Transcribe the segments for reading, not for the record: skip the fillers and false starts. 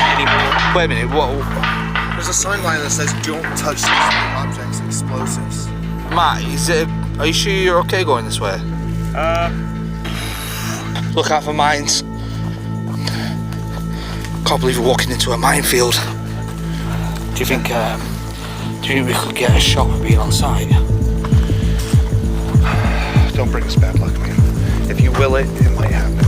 anymore. Wait a minute, what? There's a sign line that says don't touch sensitive objects, explosives. Matt, are you sure you're okay going this way? Look out for mines. Can't believe we're walking into a minefield. Do you think we could get a shot of being on site? Don't bring us bad luck, man. If you will it, it might happen.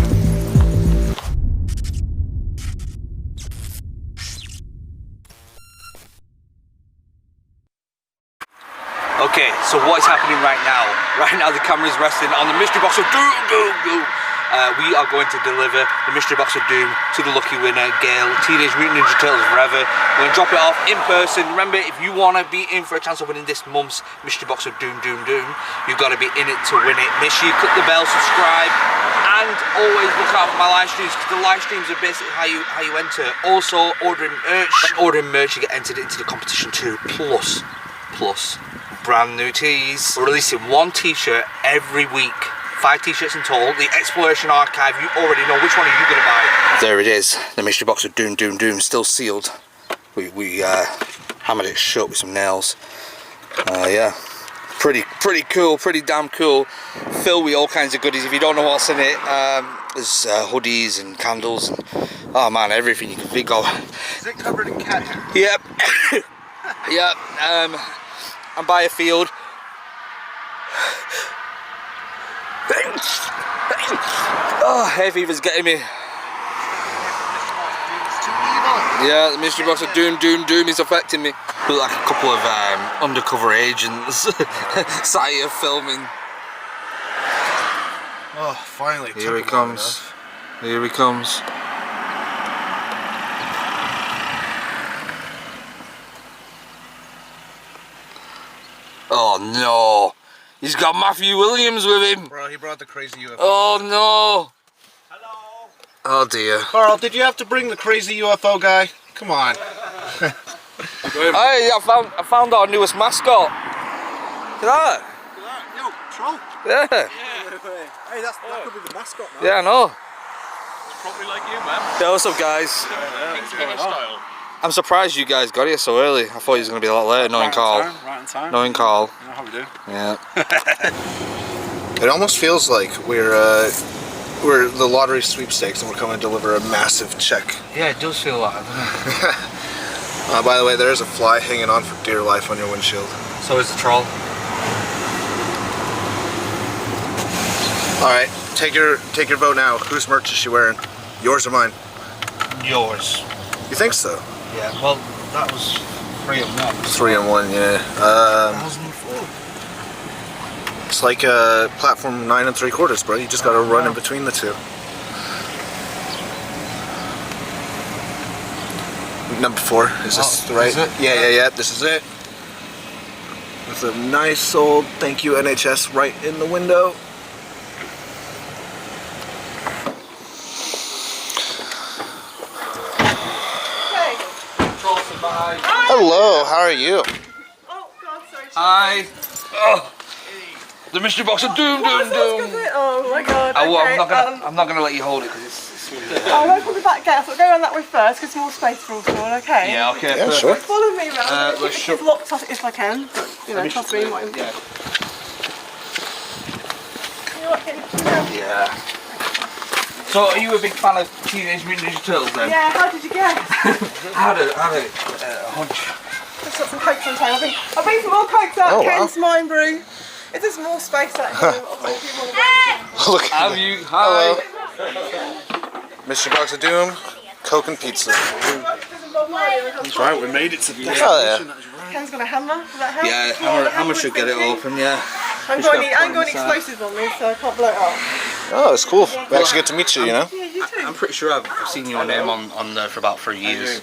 Okay, so what is happening right now? Right now the camera is resting on the mystery box of doom. We are going to deliver the mystery box of doom to the lucky winner, Gail, Teenage Mutant Ninja Turtles Forever. We're going to drop it off in person. Remember, if you want to be in for a chance of winning this month's mystery box of doom, you've got to be in it to win it. Make sure you click the bell, subscribe, and always look out for my live streams, because the live streams are basically how you enter. Also, ordering merch, you get entered into the competition too. Plus, brand new tees. We're releasing one t-shirt every week. 5 t-shirts in total. The Exploration Archive, you already know. Which one are you going to buy? There it is. The mystery box of doom, still sealed. We hammered it shut with some nails. Yeah, pretty cool, pretty damn cool. Filled with all kinds of goodies. If you don't know what's in it, there's hoodies and candles and, oh man, everything you can think of. Is it covered in cat hair? Yep. Yep. I'm by a field. Oh, hay fever's getting me. Yeah, the mystery box of doom is affecting me. Look like a couple of undercover agents sat here filming. Oh, finally. Here he comes. Here he comes. Oh no! He's got Matthew Williams with him! Bro, he brought the crazy UFO. Oh no! Hello! Oh dear. Carl, did you have to bring the crazy UFO guy? Come on. Hey, I found our newest mascot. Look at that! Yo, troll! Yeah! Hey, that could be the mascot, man. Yeah, I know. It's probably like you, man. Yeah, what's up guys? King's hairstyle. I'm surprised you guys got here so early. I thought he was going to be a lot later, knowing Carl. Right on time. Knowing Carl. You know how we do. Yeah. It almost feels like we're the lottery sweepstakes and we're coming to deliver a massive check. Yeah, it does feel like that. By the way, there is a fly hanging on for dear life on your windshield. So is the troll. Alright, take your vote now. Whose merch is she wearing? Yours or mine? Yours. You think so? Yeah, well, that was 3 and 1. 3 and 1, yeah. 2004. It's like a platform 9 3/4, bro. You just gotta run in between the two. Number 4, is this right? Is it? Yeah, this is it. With a nice old thank you NHS right in the window. Hello, how are you? Oh God, sorry. Hi. Oh, the mystery box of doom. Oh my God. Okay. I'm not gonna let you hold it because it's I'm going to put the back gate. So we'll go around that way first because more space for us all. Okay. Yeah, okay. Yeah, sure. Follow me around. Let's It's locked off if I can, but you know, trust me. Yeah. Yeah. Yeah. So, are you a big fan of Teenage Mutant Ninja Turtles then? Yeah. How did you guess? I had a hunch. Just got some cokes on time. I've been some more cokes out. Oh, Ken's Mine Brew. Is there more space out here? Look. Have you? Hi. Mr. Box of Doom, Coke and pizza. That's right, we made it to the destination. Ken's got a hammer. Is that hammer? Yeah, hammer should get it open. Yeah. I'm going explosives on this, so I can't blow it up. Oh, it's cool. We actually get to meet you, you know? Yeah, you too. I'm pretty sure I've seen your name on there for about 3 years.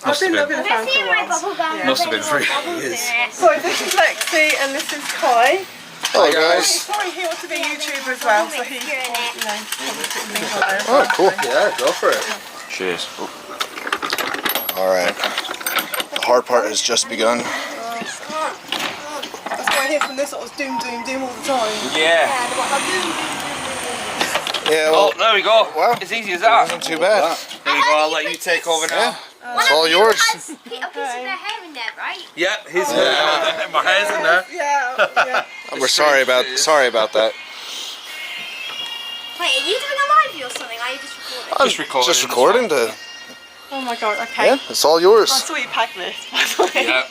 I've been a fan for a while. Must have been 3 years. So this is Lexi and this is Kai. Hello, guys. Sorry, he wants to be a YouTuber as well, so he, you know, probably put things on there. Oh, cool. Yeah, go for it. Cheers. Alright. The hard part has just begun. That's why I hear from this sort of doom all the time. Yeah. Yeah, well, Oh, there we go. Wow. It's easy as that. Wasn't too bad. There we go. I'll let you take over now. It's all yours. A piece of their hair in there, right? Yep, his my hair's in there. Yeah. We're sorry about that. Wait, are you doing a live or something? Are you just recording? Just recording. Just recording to. Oh my god, okay. Yeah, it's all yours. I saw you pack this, by the way. Yeah.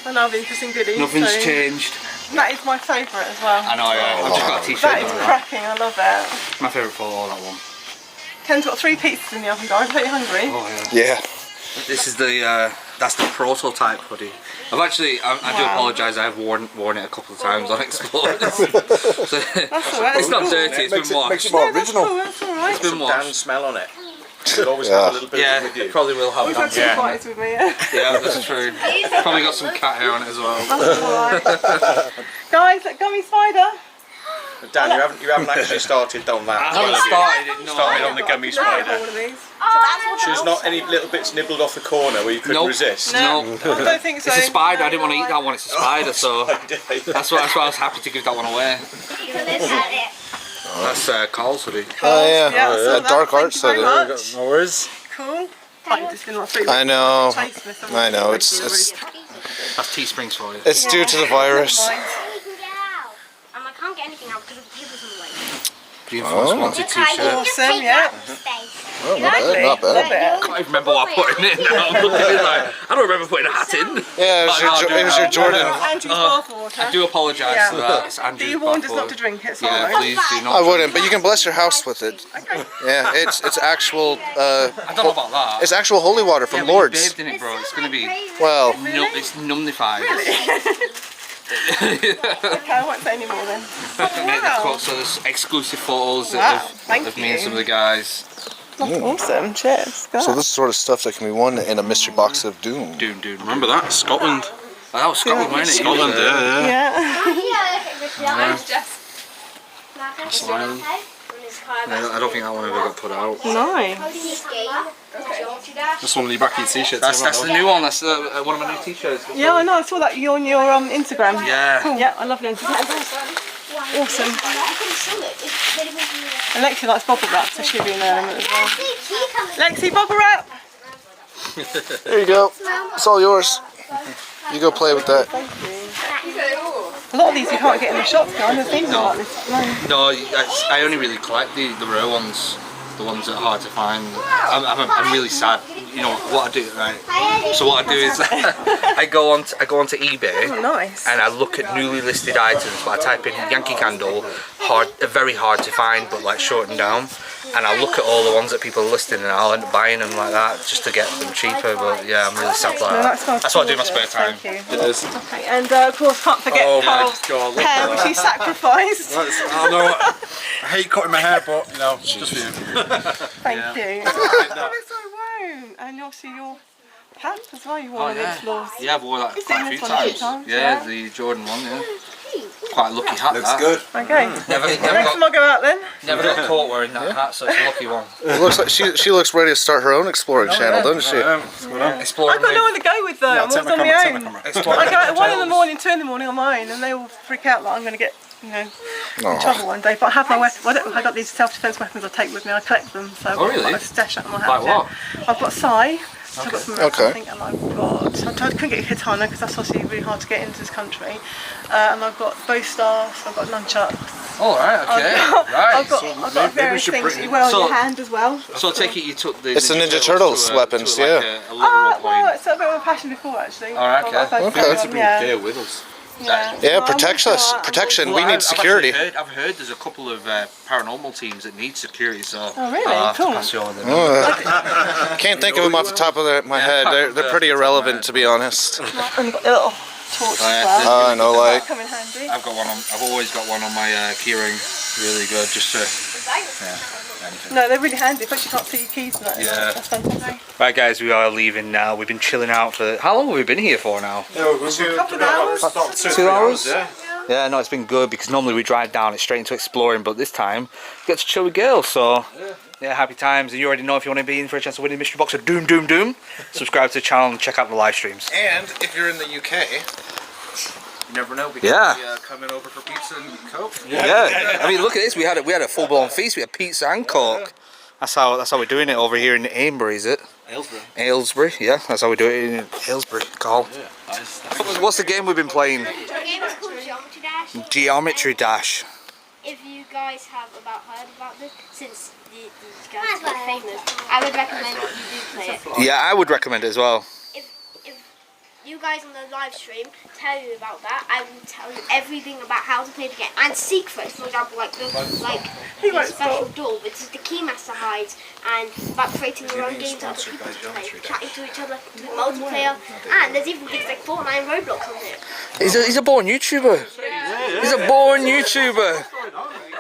And I've been interesting goodies. Nothing's so changed. That is my favourite as well. I know, yeah. I've just got a t-shirt. That is cracking, I love it. My favourite photo, that one. Ken's got 3 pizzas in the oven, guys. Are you hungry? Oh yeah. Yeah. This is the that's the prototype hoodie. I've actually I do apologise. I've worn it a couple of times on Explorers. So That's alright. it's not dirty. It's been washed. Makes it more original. Oh, that's alright. It's been washed. smell on it. You'll always have a little bit Yeah, with you. it probably will have. We've had that. 2 fights with me, yeah. Yeah, that's true. Probably got some cat hair on it as well. That's alright. Guys, look, gummy spider. Dan, you haven't actually started on that. I haven't started it. No. Started on the gummy I have spider. one of these. So there's not any little bits nibbled off the corner where you couldn't Nope. resist? No. I don't think so. It's a spider. I didn't want to eat that one. It's a spider, so Okay. that's why I was happy to give that one away. That's Carl's hoodie. Oh yeah, I saw that. dark Thank art you very side. much. No worries. Cool. I've just been like 3 I know. weeks. I know. It's That's Teesprings for you. it's due to the virus. I can't get anything out because of the papers on the way. Reinforced wanted t-shirt. Awesome, yeah. Oh, not bad. Not Love bad. it. I can't even remember what I put in it now. I'm looking at it like, I don't remember putting a hat in. Yeah, it was your Jordan. Andrew's bathwater. I do apologise Yeah. for that. It's Andrew's Do you warned us bathwater. not to drink it? It's Yeah, alright. please do not. I wouldn't, but you can bless your house with it. Okay. Yeah, it's actual. I don't know about that. It's actual holy water Yeah, from but you Lourdes. bathed in it, bro. It's gonna be Well, it's numnified. Okay, I won't say any more then. Wow. So there's exclusive photos Wow, of thank me and you. some of the guys. That's awesome. Cheers. so this is sort of stuff that can be won in a mystery box of doom. Dude. Remember that? Scotland. Oh, that was Scotland, wasn't it? Scotland, yeah. Yeah. Nice, Jess. Leyland. I don't think that one ever got put out. Nice. That's one of your backy t-shirts. That's the new one. That's one of my new t-shirts. Yeah, I know. I saw that you on your Instagram. Yeah. Cool. Yeah, I love it. Awesome. And Lexi likes bubble wrap, so she'll be an element as well. Lexi, bubble wrap. There you go. It's all yours. You go play with that. A lot of these you can't get in the shops now. There's things like this. No. No, I only really collect the rare ones, the ones that are hard to find. I'm really sad. You know what I do, right? So what I do is I go onto eBay Oh, nice. and I look at newly listed items. But I type in Yankee Candle, very hard to find, but like shortened down. And I look at all the ones that people are listing, and I'll end up buying them like that just to get them cheaper. But yeah, I'm really sad like No, that. sounds That's what I do in my spare gorgeous. time. Thank you. It is. Okay, and of course can't forget Oh my Carl's God, look hair, at which he sacrificed. I know. I hate cutting my hair, but you know, just for you. Thank you. Oh, it's so warm. And also your pants as well. You wore on its floors. Yeah, I've worn that You've quite seen a this few one a few times. times, Yeah, yeah. the Jordan one. Yeah, quite a lucky hat. Looks that. good. Okay. Never Next time got I go out then. caught wearing that hat, so it's a lucky one. It looks like she looks ready to start her own exploring channel, doesn't she? Exploring I've got no one to go with though. I'm always on my own. I go at 1 in the morning, 2 in the morning on my own, and they all freak out like I'm going to get, you know, in trouble one day. But I have my weapon. I got these self-defense weapons I take with me. I collect them, so I've really? got a stash up in my house. Like what? Yeah. I've got Sai. So I've got some rest, Okay. I think, and I couldn't get a katana because that's obviously really hard to get into this country. And I've got bow staffs. I've got nunchucks. All right, okay, I've got various things that you wear on your hand as well. So I take it you took the. It's the Ninja Turtles weapons, to like yeah. A literal Well, point. it's a bit of a passion before actually. All right, okay. Okay. Yeah. with us. Yeah. Yeah, Well, protect I'm us. sure- Protection. Well, We need I've security. actually I've heard there's a couple of paranormal teams that need security, so Oh, really? I'll have Cool. to pass you on them. Can't think of them off the top of my head. They're pretty irrelevant, to be honest. And you've got a little torch yeah, as well. I know, like. Come in handy. I've got one on. I've always got one on my keyring. Really good, just to. No, they're really handy, especially you can't see your keys and that. Yeah. That's fantastic. Right, guys, we are leaving now. We've been chilling out for. How long have we been here for now? Couple of hours. 2 hours? Yeah. Yeah, no, it's been good because normally we drive down it straight into exploring, but this time we get to chill with girls. So yeah, happy times. And you already know if you want to be in for a chance to win a mystery box of Doom, subscribe to the channel and check out the live streams. And if you're in the UK, you never know. We Yeah. could be coming over for pizza and Coke. Yeah, I mean, look at this. We had a full blown feast. We had pizza and Coke. That's how we're doing it over here in Aylesbury, is it? Aylesbury, yeah. That's how we do it in Aylesbury, Carl. Yeah, what's the game we've been playing? The game is called Geometry Dash. Geometry Dash. If you guys have heard about this, since these guys are quite famous, I would recommend you do play it. Yeah, I would recommend it as well. If you guys on the live stream tell you about that, I will tell you everything about how to play the game and secrets. For example, like the special door, which is the Keymaster hides, and about creating your own games that other people can play, chatting to each other, doing multiplayer, and there's even things like Fortnite and Roblox on here. He's a born YouTuber. Yeah. He's a born YouTuber.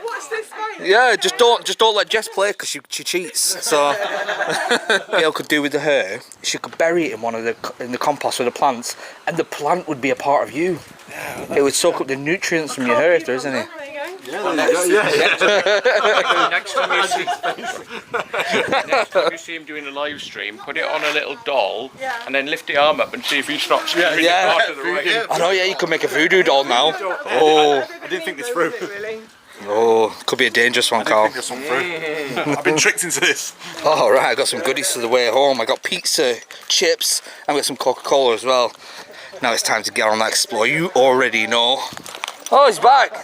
What's this game? Yeah, just don't let Jess play because she cheats. So Gail could do with her. She could bury it in in the compost with the plants, and the plant would be a part of you. It would soak up the nutrients from your hair if there isn't any. Next time you see him doing a live stream, put it on a little doll, and then lift the arm up and see if he stops. Yeah. I know. Yeah, you could make a voodoo doll now. Oh, I didn't think this through. oh, could be a dangerous one, Carl. I've been tricked into this. Oh right, I got some goodies for the way home. I got pizza, chips, and I got some Coca-Cola as well. Now it's time to get on that explore. You already know. Oh, he's back. Is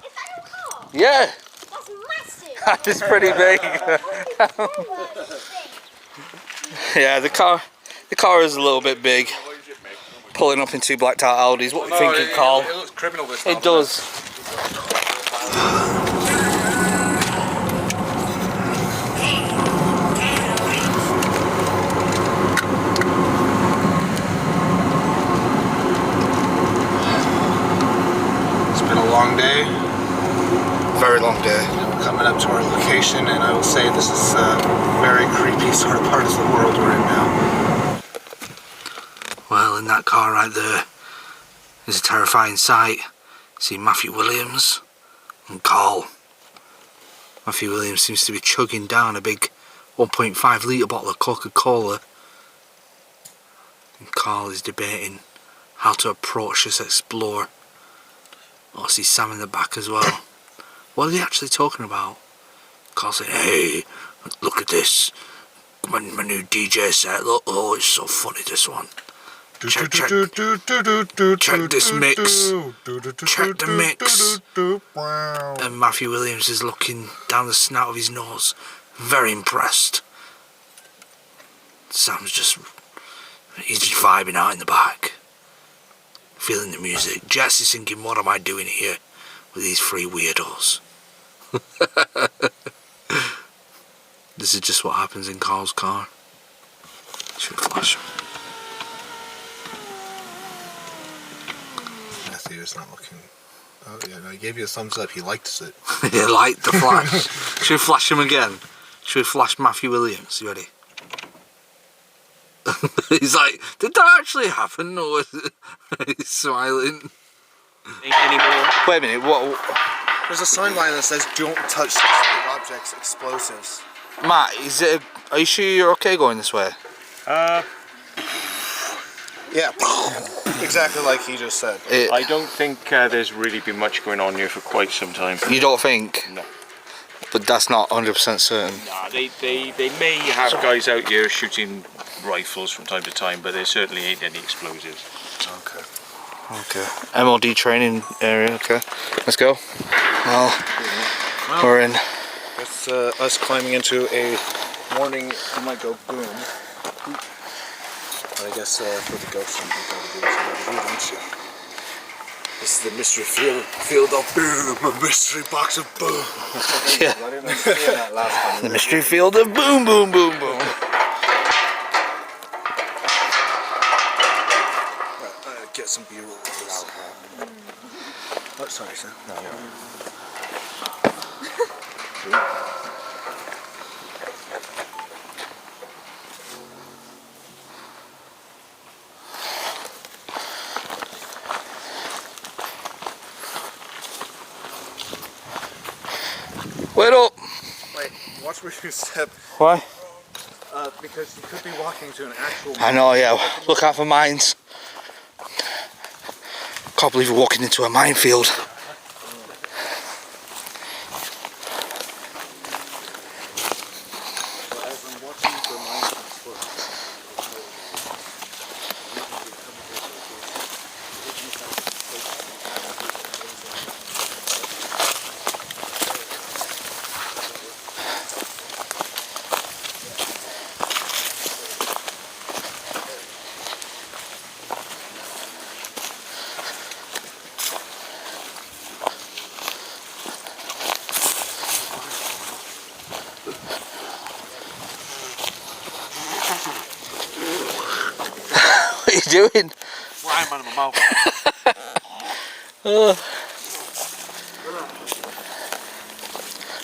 that your car? Yeah. That's massive. That is pretty big. Yeah, the car is a little bit big. Pulling up in two blacked out Audis. What are you thinking, Carl? It looks criminal this time. It does. It's been a long day. Very long day. Coming up to our location, and I will say this is a very creepy sort of part of the world we're in now. Well, in that car right there is a terrifying sight. See Matthew Williams and Carl. Matthew Williams seems to be chugging down a big 1.5 litre bottle of Coca-Cola. And Carl is debating how to approach this explorer. Oh, I see Sam in the back as well. What are they actually talking about? Carl saying, hey, look at this. My new DJ set. Look, oh, it's so funny, this one. Check this mix. Check the mix. And Matthew Williams is looking down the snout of his nose, very impressed. Sam's he's just vibing out in the back, feeling the music. Jess is thinking, what am I doing here with these three weirdos? This is just what happens in Carl's car. Should we flash him? Matthew's not looking. Oh yeah, no, he gave you a thumbs up. He liked it. He liked the flash. Should we flash him again? Should we flash Matthew Williams? You ready? He's like, did that actually happen? Or was it? He's smiling. Anymore. Wait a minute, what? There's a sign line that says "Don't touch specific objects, explosives." Matt, are you sure you're okay going this way? Yeah, exactly like he just said. I don't think there's really been much going on here for quite some time. You don't think? No. But that's not 100% certain. Nah, they may have guys out here shooting rifles from time to time, but there certainly ain't any explosives. Okay. MLD training area, okay. Let's go. Well, we're in. That's us climbing into a warning. It might go boom. But I guess for the ghosts, you gotta do what you gotta do, don't you? This is the mystery field of boom, a mystery box of boom. Yeah. The mystery field of boom, boom, boom, boom. Get some B-roll of this. Oh, sorry, sir. No. Wait up. Wait, watch where you step. Why? Because you could be walking to an actual... I know, yeah. Look out for mines. Can't believe we're walking into a minefield. What are you doing? Why am I in my mouth?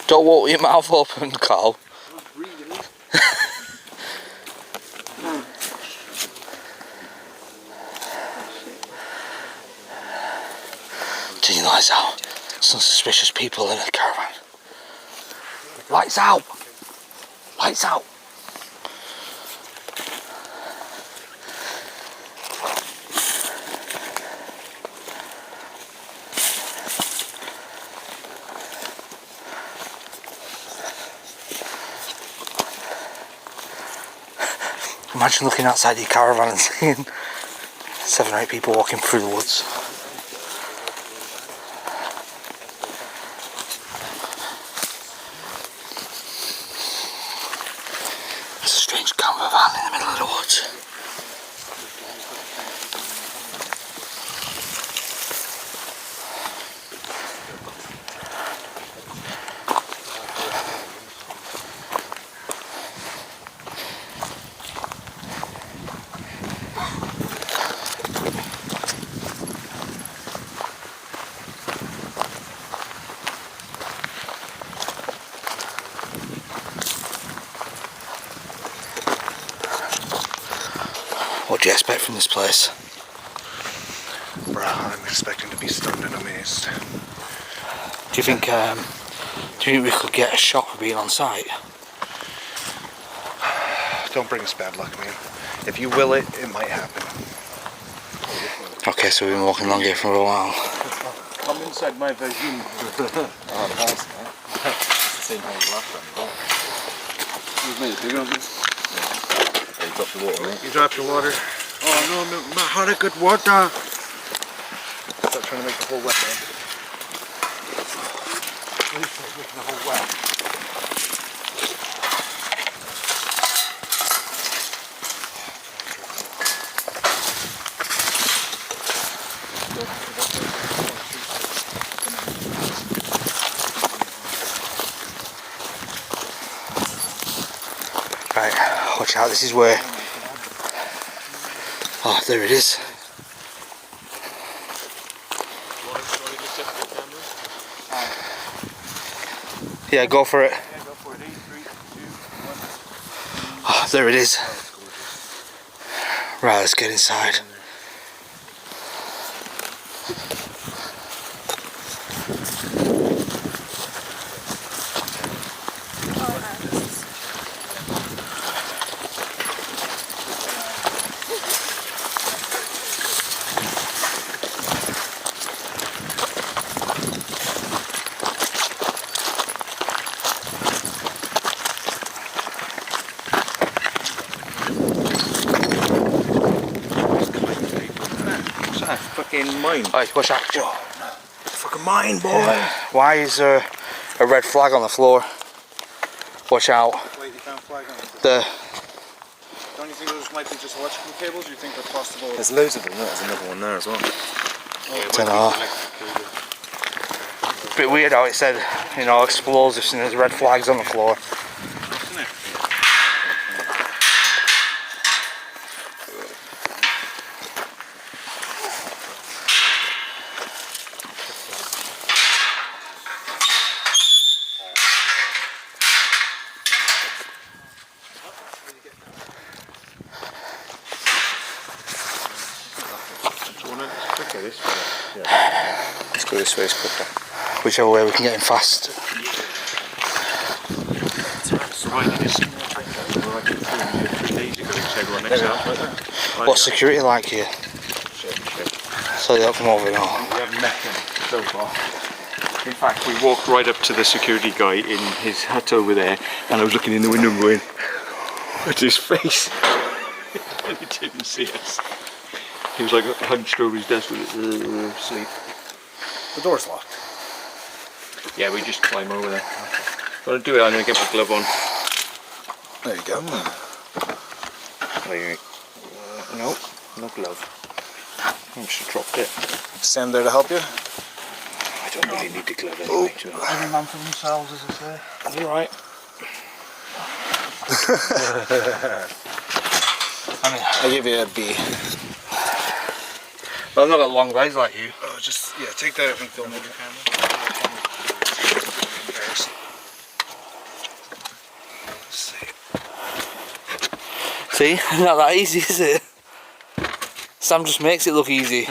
Don't walk your mouth open, Carl. Turn your lights out. Some suspicious people in a caravan. Lights out! Lights out! Imagine looking outside your caravan and seeing 7 or 8 people walking through the woods. It's a strange camper van in the middle of the woods. What do you expect from this place? Bruh, I'm expecting to be stunned and amazed. Do you think we could get a shot for being on site? Don't bring us bad luck, man. If you will it, it might happen. Okay, so we've been walking along here for a while. Come inside my version. Oh, that's nice. It's the same as last time. You've made a bigger one. Yeah, you dropped the water, right? You dropped your water. Oh no, my heart of good water. Stop trying to make the hole wet, man. Making the hole wet. Right, watch out, this is where... Oh, there it is. Yeah, go for it. Oh, there it is. Right, let's get inside. Fucking mine. Alright, watch out. Fucking mine, boy. Why is there a red flag on the floor? Watch out. Wait, you found a flag on it. The Don't you think those might be just electrical cables? Or you think they're possible? There's loads of them. There's another one there as well. dunno. Bit weird how it said, you know, explosives and there's red flags on the floor. Let's go this way, it's quicker. Whichever way we can get in fast. What's security like here? So they don't come over now. We haven't met him so far. In fact, we walked right up to the security guy in his hut over there, and I was looking in the window and going at his face, and he didn't see us. He was like hunched over his desk with sleep. The door's locked. Yeah, we just climb over there. If I want to do it, I'm going to get my glove on. There you go. No, no glove. I should have dropped it. Stand there to help you. I don't really need the glove anyway. Every man for themselves, as I say. That's alright. I give you a B. I've not got long legs like you. Oh, just, yeah, take that and film it. See, not that easy, is it? Sam just makes it look easy.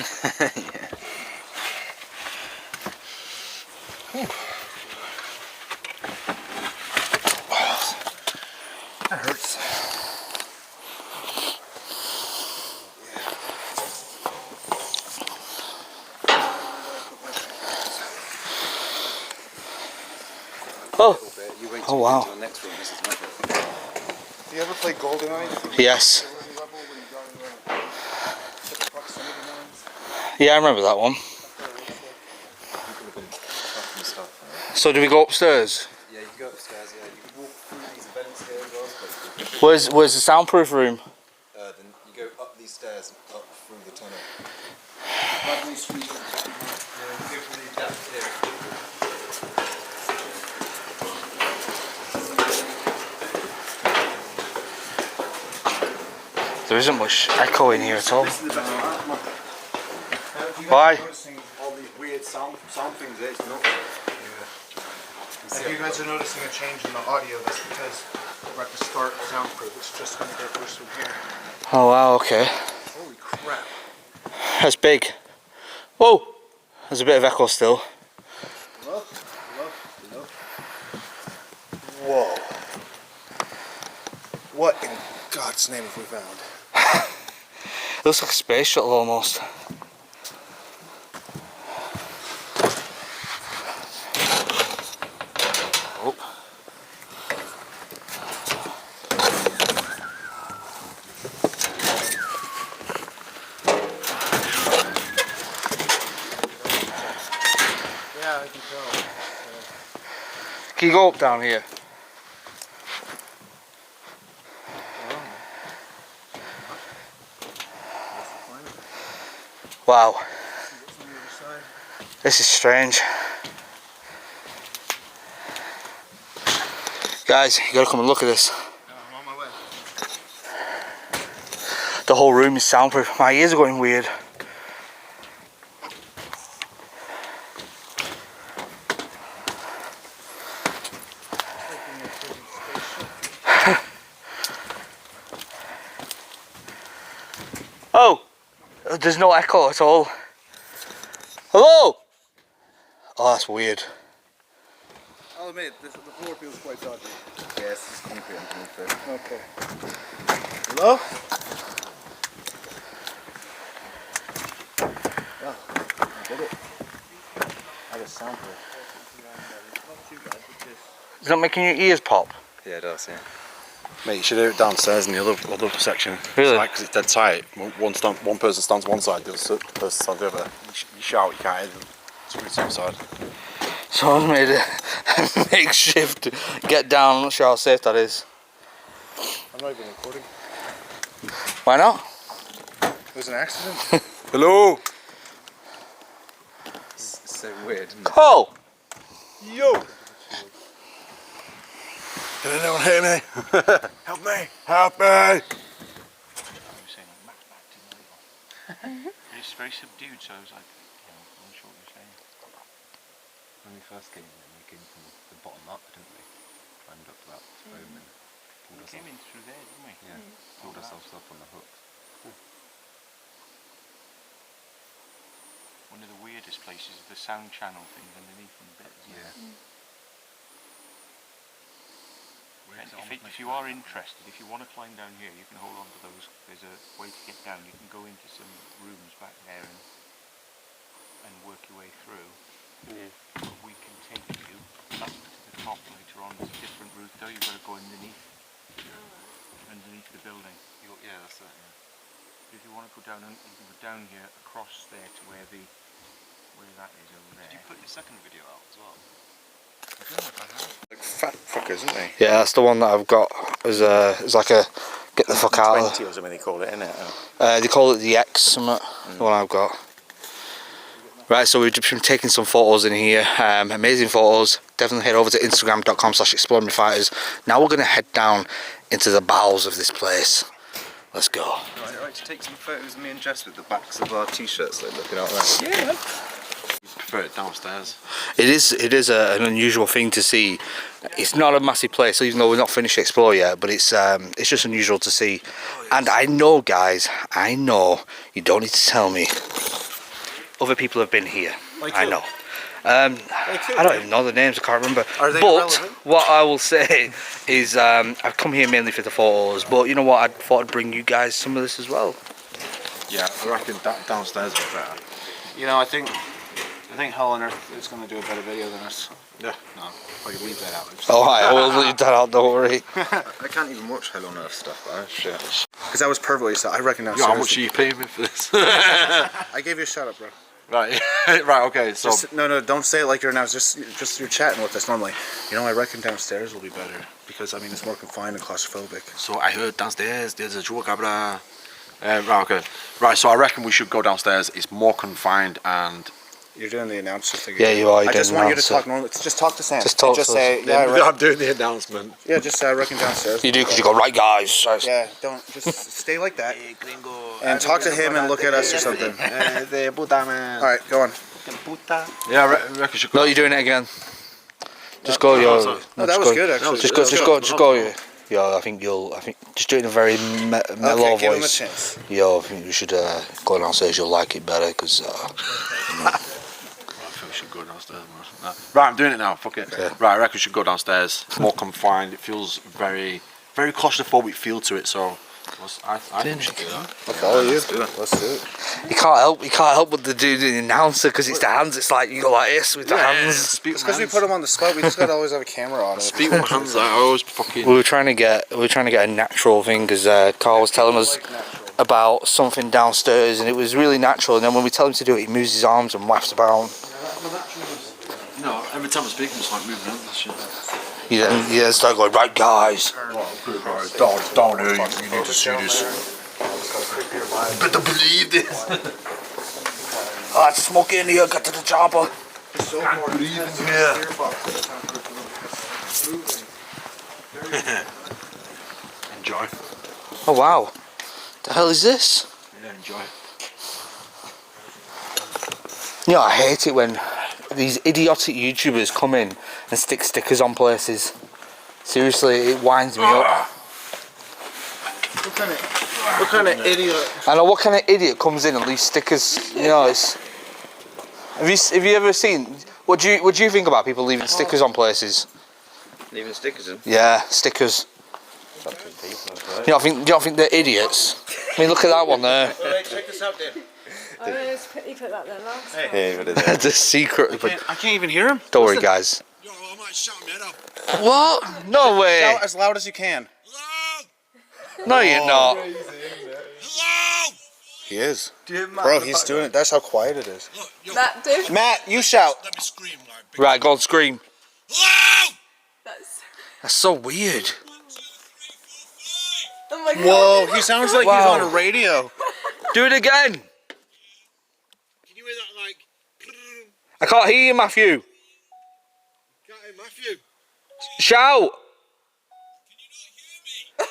That hurts. Oh wow. Do you ever play GoldenEye? Yes. Yeah, I remember that one. So do we go upstairs? Yeah, you can go upstairs, yeah. You can walk through these vents here as well. Where's the soundproof room? Then you go up these stairs, up through the tunnel. There isn't much echo in here at all. Why? All these weird sound things, it's not. If you guys are noticing a change in the audio, that's because we're at the start of soundproof. It's just going to get worse from here. Oh wow, okay. Holy crap. That's big. Whoa! There's a bit of echo still. Look. Whoa. What in God's name have we found? It looks like a space shuttle almost. Oh. Yeah, I can tell. Can you go up down here? Wow. This is strange. Guys, you gotta come and look at this. I'm on my way. The whole room is soundproof. My ears are going weird. Oh! There's no echo at all. Hello? Oh, that's weird. I'll admit, the floor feels quite dodgy. Yes, it's concrete underneath it. Okay. Hello? Yeah, I did it. I got soundproof. Is that making your ears pop? Yeah, it does, yeah. Mate, you should hear it downstairs in the other section. Really? Because it's dead tight. One person stands one side, the other person stands the other. You shout, you can't hear them. Screw to the side. Someone made a makeshift get down. I'm not sure how safe that is. I'm not even recording. Why not? It was an accident. Hello! It's so weird, isn't it? Oh! Yo! Can anyone hear me? Help me! Help me! It's very subdued, so I was like, I'm not sure what you're saying. When we first came in, we came from the bottom up, didn't we? Climbed up to that foam and We came in through there, didn't we? yeah, pulled ourselves up on the hook. One of the weirdest places is the sound channel thing underneath in the bit, isn't it? Yeah. And if you are interested, if you want to climb down here, you can hold on to those. There's a way to get down. You can go into some rooms back there and work your way through. But we can take you up to the top later on. There's a different route though. You've got to go underneath the building. Yeah, that's it. Yeah. If you want to go down, you can go down here across there to where that is over there. Did you put your second video out as well? Like fat fuckers, isn't they? Yeah, that's the one that I've got. It's like a get the fuck out. 20 or something they call it, innit? They call it the X, something. The one I've got. Right, so we've just been taking some photos in here. Amazing photos. Definitely head over to instagram.com/exploringmyfighters. Now we're going to head down into the bowels of this place. Let's go. like to take some photos of me and Jess with the backs of our t-shirts, like looking out there? Yeah. You prefer it downstairs? It is an unusual thing to see. It's not a massive place, even though we're not finished explore yet, but it's just unusual to see. And I know, guys, I know, you don't need to tell me, other people have been here. I know. I don't even know the names, I can't remember. Are they but irrelevant? what I will say is I've come here mainly for the photos, but you know what, I thought I'd bring you guys some of this as well. Yeah, I reckon downstairs is better. You know, I think Hell on Earth is going to do a better video than us. Yeah, no, I can leave that out. Oh, I will leave that out, don't worry. I can't even watch Hell on Earth stuff, shit. Because that was perfectly so I reckon that's How much are you paying me for this? I gave you a shout out, bro. Right, right, okay, so... No, don't say it like you're now, just you're chatting with us normally. You know, I reckon downstairs will be better. Because, I mean, it's more confined and claustrophobic. So I heard downstairs there's a chupacabra. Right, okay. Right, so I reckon we should go downstairs. It's more confined and... You're doing the announcer thing. Yeah, you are. I just want you to talk normally. Just talk to Sam. Just talk Just to say, us. yeah, right. I'm doing the announcement. Yeah, just say I reckon downstairs. You do, because you go, right, guys. Yeah, don't, just stay like that. And talk to him and look at us or something. Alright, go on. Yeah, I reckon we should go. No, you're doing it again. Just go, yo. No, that was good, actually. Just go. Yo, I think just do it in a very mellow Okay, give him a voice. chance. Yo, I think you should go downstairs. You'll like it better, because. I think we should go downstairs. No. Right, I'm doing it now. Fuck it. Yeah. Right, I reckon we should go downstairs. It's more confined. It feels very, very claustrophobic feel to it. So, I think we should do that. I'll follow you. Let's do it. You can't help but to do the announcer, because it's the hands. It's like you go like this with the hands. Speak It's because we put him on the spot. We just gotta always have a camera on. Speak with my hands. I always fucking. We were trying to get a natural thing, because Carl was telling us about something downstairs, and it was really natural. And then when we tell him to do it, he moves his arms and wafts about. No, every time I speak, I'm just like moving on. Shit. Yeah, start going, right, guys. Don't you need to see this. You better believe this. Oh, it's smoky in here. Get to the chopper. Enjoy. Oh wow, the hell is this? Yeah, enjoy. You know, I hate it when these idiotic YouTubers come in and stick stickers on places. Seriously, it winds me up. What kind of idiot? I know, what kind of idiot comes in and leaves stickers? You know, it's. Have you ever seen? What do you think about people leaving stickers on places? Leaving stickers in? Yeah, stickers. You don't think they're idiots? I mean, look at that one there. Check this out, Dan. He put that there last. Hey, what is that? The secret. I can't even hear him. Don't worry, guys. Yo, I might shout that up. What? No way. Shout as loud as you can. Hello? No, you're not. Hello? He is. Bro, he's doing it. That's how quiet it is. Look, yo, That do. Matt, you shout. let me scream like big. Right, go on, scream. Hello? That's so weird. 1, 2, 3, 4, 5. Oh my god. Whoa, he sounds like Wow. he's on a radio. Do it again. Can you hear that like? I can't hear you, Matthew. Can't hear Matthew. Shout.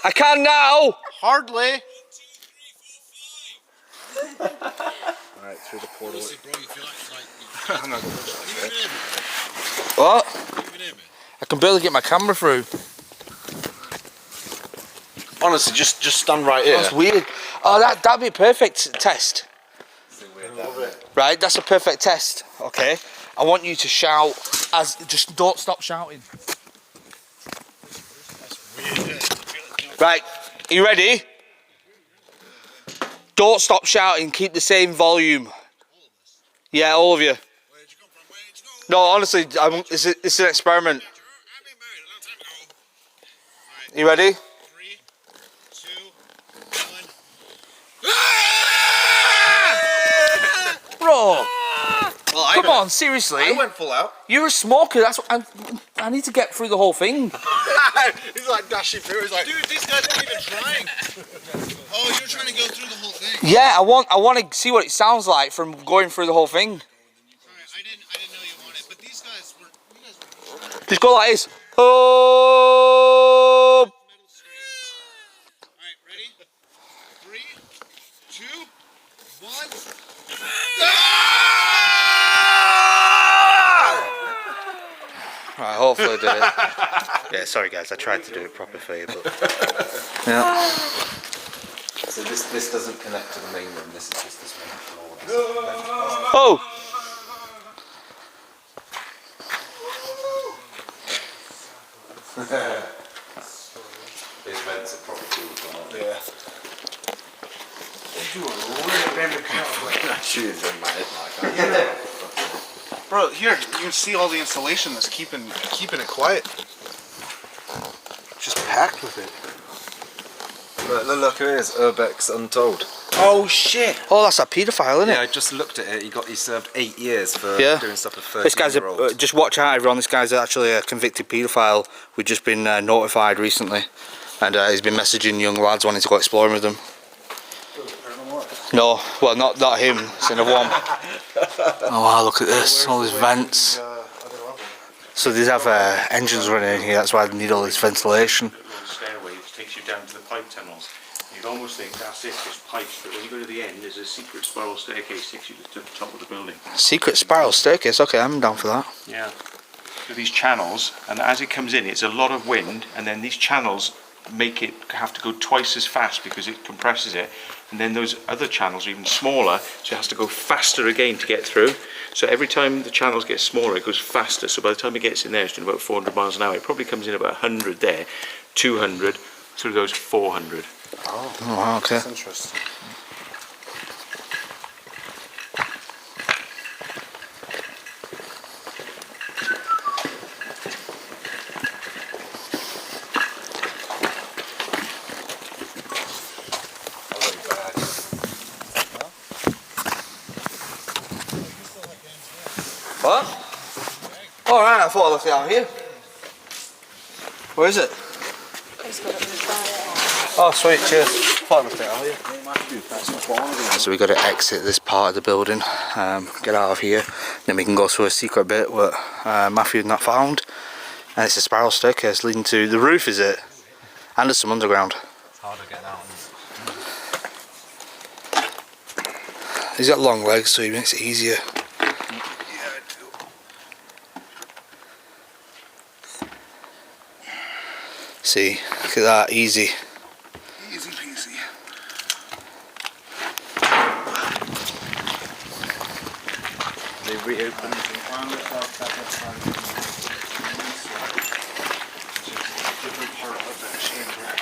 I can now. Hardly. Alright, through the portal. Honestly, bro, you feel like I'm not gonna can you even hear me? What? Can you even hear me? I can barely get my camera through. Honestly, just stand right here. That's weird. Oh, that'd be a perfect test. Right, that's a perfect test. Okay. I want you to shout as just don't stop shouting. Right, are you ready? Don't stop shouting, keep the same volume. Yeah, all of you. Where'd you come from? Where'd you go? No, honestly, it's an experiment. I've been married a long time ago. You ready? 3, 2, 1. Bro, Well, come on, seriously. I went full out. You're a smoker, that's what I need to get through the whole thing. He's like dashing through. He's like, dude, these guys aren't even trying. Oh, you're trying to go through the whole thing. Yeah, I want to see what it sounds like from going through the whole thing. Sorry, I didn't know you wanted, but these guys were. Just go like this. Oh! Metal scream. All right, ready? 3, 2, 1. Right, hopefully I did it. Yeah, sorry guys, I tried to do it proper for you, but yeah. So this doesn't connect to the main room. This is just this main floor. Oh! These vents are probably cool. Yeah. They do a really damn job. Shoes are mad. Bro, here you can see all the insulation that's keeping it quiet. Just packed with it. Look who it is. Urbex Untold. Oh shit! Oh, that's a paedophile, isn't it? Yeah, I just looked at it. He served 8 years for Yeah. doing stuff with 13-year-olds. This guy's just watch out, everyone. This guy's actually a convicted paedophile. We've just been notified recently, and he's been messaging young lads wanting to go exploring with them. No, well, not him. It's another one. Oh wow, look at this! All these vents. So these have engines running in here. That's why they need all this ventilation. Stairway that takes you down to the pipe tunnels. You'd almost think that's it, just pipes, but when you go to the end, there's a secret spiral staircase takes you to the top of the building. Secret spiral staircase. Okay, I'm down for that. Yeah. So these channels, and as it comes in, it's a lot of wind, and then these channels make it have to go twice as fast because it compresses it, and then those other channels are even smaller, so it has to go faster again to get through. So every time the channels get smaller, it goes faster. So by the time it gets in there, it's doing about 400 miles an hour. It probably comes in about 100 there, 200 through those 400. Oh wow, okay. That's interesting. What? All right, I thought I left it out here. Where is it? Oh, sweet, cheers. Thought I left it out here. So we got to exit this part of the building, get out of here, then we can go to a secret bit where Matthew's not found, and it's a spiral staircase leading to the roof, is it? And there's some underground. It's hard to get out. He's got long legs, so he makes it easier. See, look at that, easy. Easy peasy. They reopened. Different part of that chamber.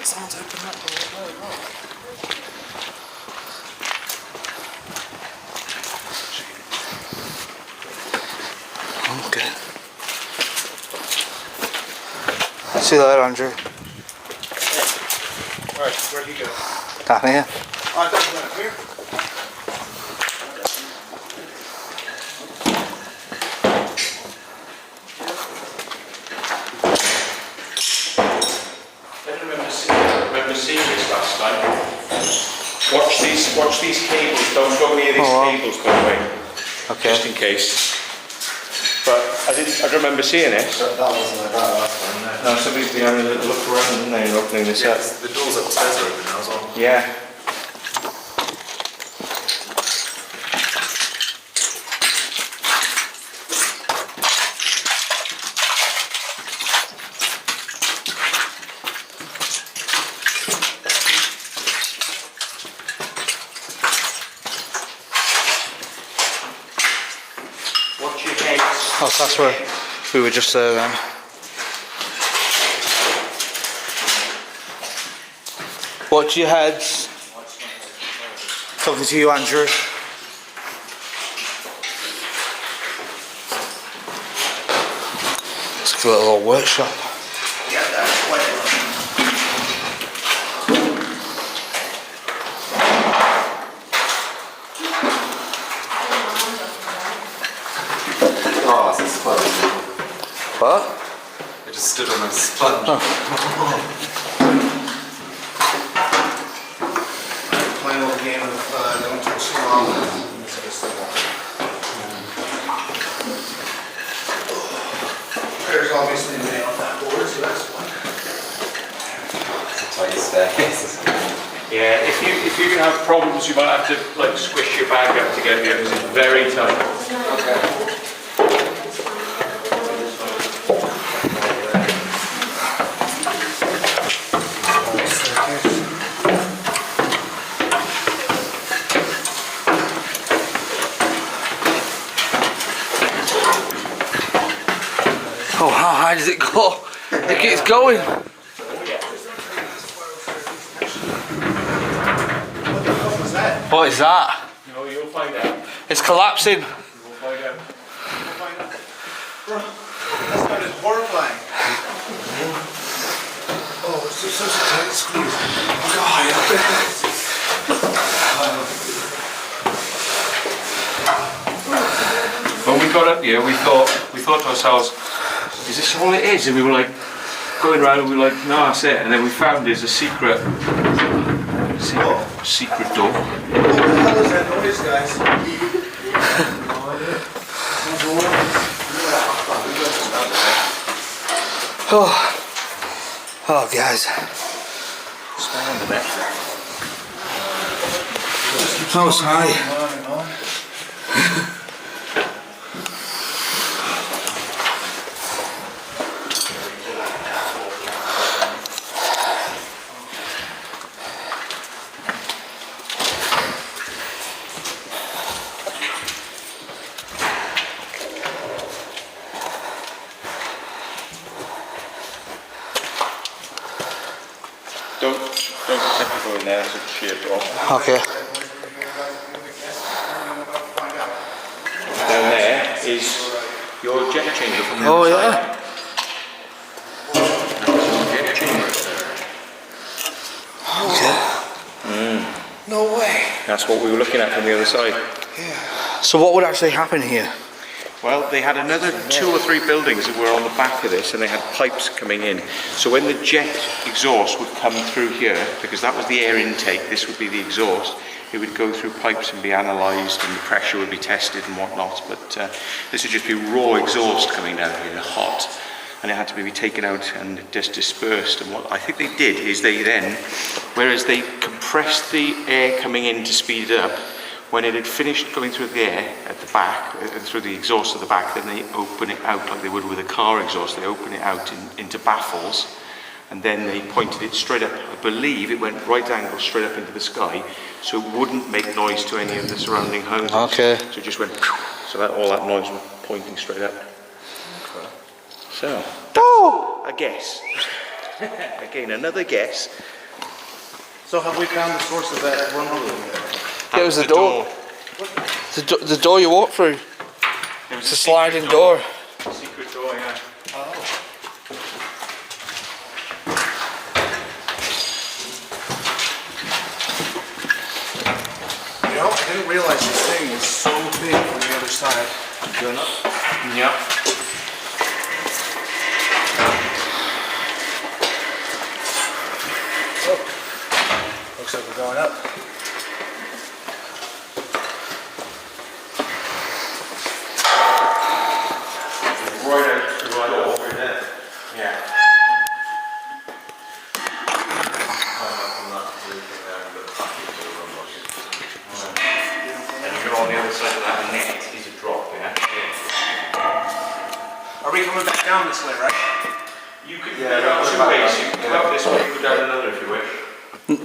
Someone's opened that door. Okay. See you later, Andrew. Alright, where'd he go? Down here. Oh, I thought he went here. I remember seeing this last time. Watch these cables. Don't go near these cables, by the way. Okay. Just in case. But I remember seeing it. That wasn't like that last time, no. No, somebody's been having a little look around, didn't they? They're opening this up. The doors upstairs are open now as well. Yeah. Watch your heads. Oh, so that's where we were just there then. Watch your heads. Talking to you, Andrew. It's like a little workshop. Oh, it's a sponge. What? I just stood on a sponge. Playing a little game of don't touch the wall. There's obviously made on that board, so that's fine. Yeah, if you have problems, you might have to like squish your bag up to get here because it's very tight. Oh, how high does it go? It keeps going. What is that? No, you'll find out. It's collapsing. You'll find out. That's kind of horrifying. Oh, it's just such a tight squeeze. When we got up here, we thought to ourselves, is this all it is? And we were like going around and we were like, no, that's it. And then we found there's a secret door. What the hell is that noise, guys? Oh, guys. Stand a bit. That was high. Don't go in there, it's a sheer drop. Okay. Down there is your jet chamber from the Oh, other yeah. side. No way. That's what we were looking at from the other side. So what would actually happen here? Well, they had another 2 or 3 buildings that were on the back of this, and they had pipes coming in. So when the jet exhaust would come through here, because that was the air intake, this would be the exhaust, it would go through pipes and be analysed, and the pressure would be tested and whatnot. But this would just be raw exhaust coming down here, hot, and it had to be taken out and just dispersed. And what I think they did is they then, whereas they compressed the air coming in to speed it up, when it had finished going through the air at the back, through the exhaust at the back, then they open it out like they would with a car exhaust. They open it out into baffles, and then they pointed it straight up. I believe it went right angle straight up into the sky, so it wouldn't make noise to any of the surrounding houses. Okay. So it just went, so that all that noise was pointing straight up. So, that's a guess. Again, another guess. So have we found the source of that rumbling? It was the door. The door you walk through. It's a sliding door. Secret door, yeah. You know, I didn't realize this thing was so big from the other side. Going up. Yeah. Looks like we're going up. Right out to the door. Yeah. And you're on the other side of that net is a drop, yeah? Are we coming back down this way, right? You could go down 2 ways. You can go up this way, go down another if you wish.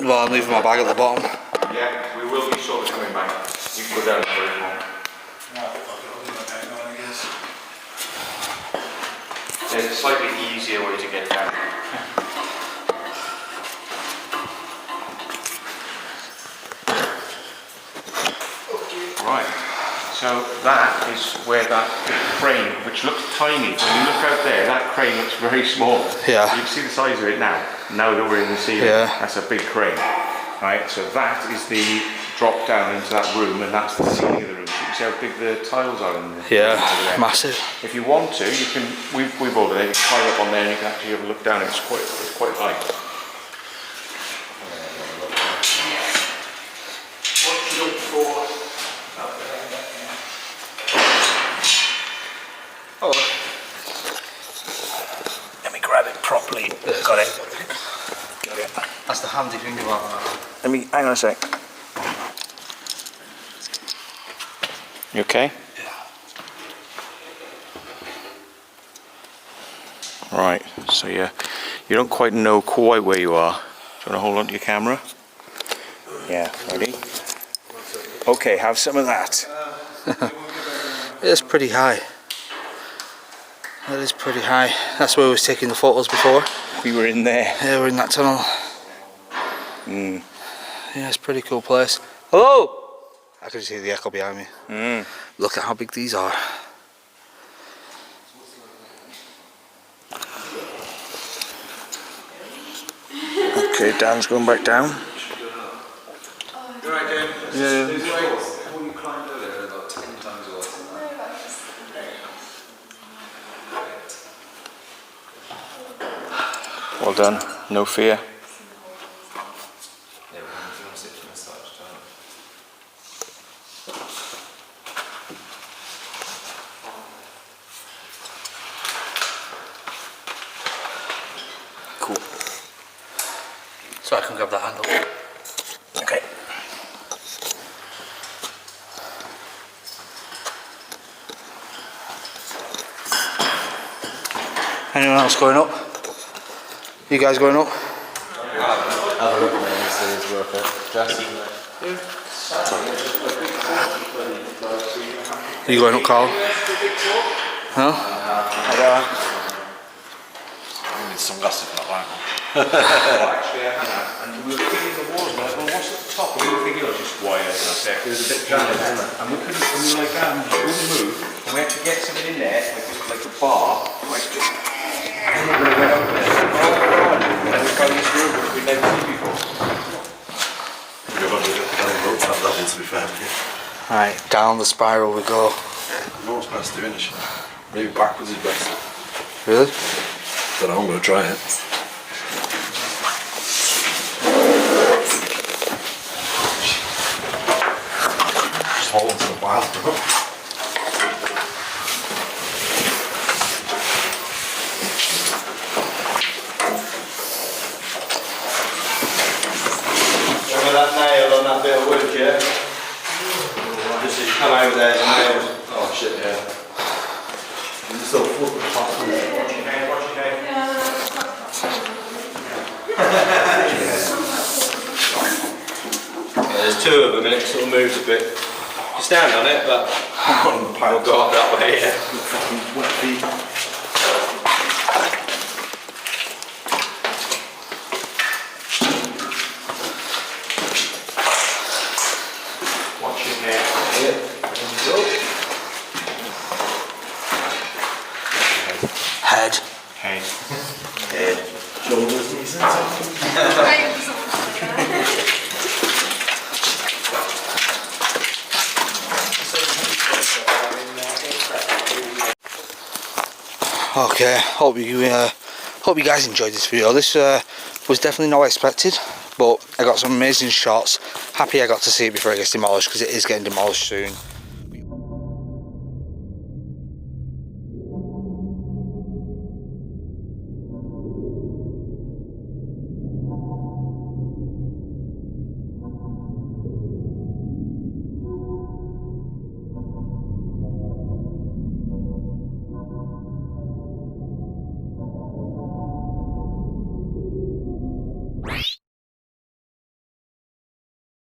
Well, I'm leaving my bag at the bottom. Yeah, we will be sort of coming back. You can go down the way if you want. There's a slightly easier way to get down. Right, so that is where that big crane, which looks tiny, when you look out there, that crane looks very small. Yeah. You can see the size of it now that we're in the ceiling. Yeah. That's a big crane. Right, so that is the drop down into that room, and that's the ceiling of the room. So you can see how big the tiles are in there. Yeah, massive. If you want to, you can. We've ordered it. You can climb up on there, and you can actually have a look down. It's quite high. What you look for? Oh. Got it. Got it. That's the handy thing about that. Let me, hang on a sec. You okay? Yeah. Right, so you don't quite know quite where you are. Do you want to hold on to your camera? Yeah, ready? Okay, have some of that. It's pretty high. That is pretty high. That's where we was taking the photos before. We were in there. Yeah, we're in that tunnel. Yeah, it's a pretty cool place. Hello! I can just hear the echo behind me. Look at how big these are. Okay, Dan's going back down. You're right, Dan. Yeah. Well done, no fear. Cool. So I can grab that handle. Okay. Anyone else going up? You guys going up? Have a look at me and see it's worth it. Jess? Are you going up, Carl? No? I need sunglasses for that light one. And we were filling the walls, and well, what's at the top? And we were thinking, just wires, and I said, there's a bit down there, and we couldn't, and we were like, we wouldn't move, and we had to get something in there, like a bar, and we went over there, and we found this room which we'd never seen before. Right, down the spiral we go. No, it's best to finish. Maybe backwards is best. Really? But I'm going to try it. Just hold on to the wild, bro. Remember that nail on that bit of wood, yeah? Just as you come over there, nails. Oh shit, yeah. You still flipping past me. Watch your head, watch your head. There's two of them and it sort of moves a bit. You stand on it, but we'll go up that way, yeah. Fucking wet feet. Head. Hey. Head. Shoulders, knees and Okay, hope you guys enjoyed this video. This was definitely not expected, but I got some amazing shots. Happy I got to see it before it gets demolished, because it is getting demolished soon.